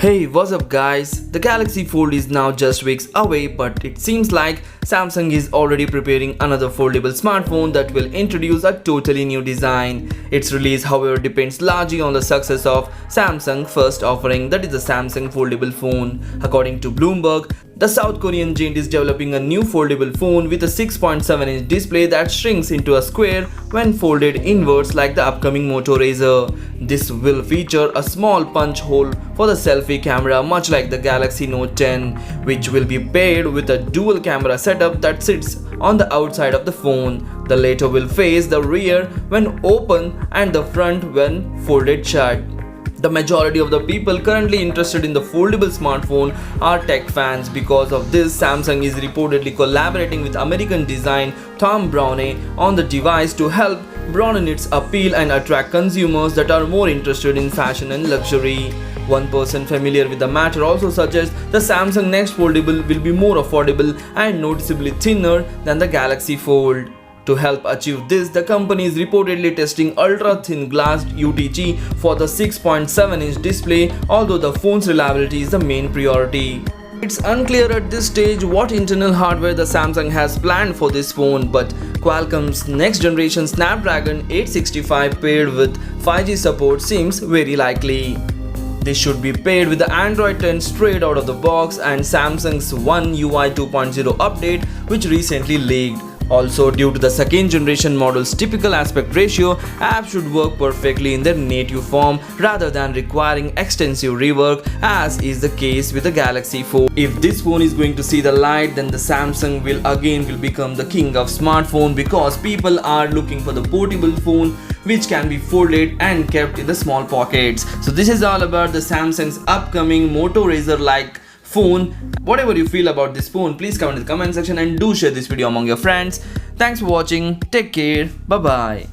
Hey, what's up guys? The Galaxy Fold is now just weeks away, but it seems like Samsung is already preparing another foldable smartphone that will introduce a totally new design. Its release, however, depends largely on the success of Samsung's first offering, that is the Samsung foldable phone. According to Bloomberg, the South Korean giant is developing a new foldable phone with a 6.7-inch display that shrinks into a square when folded inwards like the upcoming Moto Razr. This will feature a small punch hole for the selfie camera, much like the Galaxy Note 10, which will be paired with a dual camera setup that sits on the outside of the phone. The latter will face the rear when open and the front when folded shut. The majority of the people currently interested in the foldable smartphone are tech fans. Because of this, Samsung is reportedly collaborating with American designer Tom Browne on the device to help broaden its appeal and attract consumers that are more interested in fashion and luxury. One person familiar with the matter also suggests the Samsung next foldable will be more affordable and noticeably thinner than the Galaxy Fold. To help achieve this, the company is reportedly testing ultra-thin glass UTG for the 6.7-inch display, although the phone's reliability is the main priority. It's unclear at this stage what internal hardware the Samsung has planned for this phone, but Qualcomm's next-generation Snapdragon 865 paired with 5G support seems very likely. This should be paired with the Android 10 straight out of the box and Samsung's One UI 2.0 update, which recently leaked. Also, due to the second generation model's typical aspect ratio, apps should work perfectly in their native form rather than requiring extensive rework, as is the case with the Galaxy Fold. If this phone is going to see the light, then the Samsung will become the king of smartphone, because people are looking for the portable phone which can be folded and kept in the small pockets. So this is all about the Samsung's upcoming Moto Razr like phone. Whatever you feel about this phone, please comment in the comment section and do share this video among your friends. Thanks for watching. Take care. Bye bye.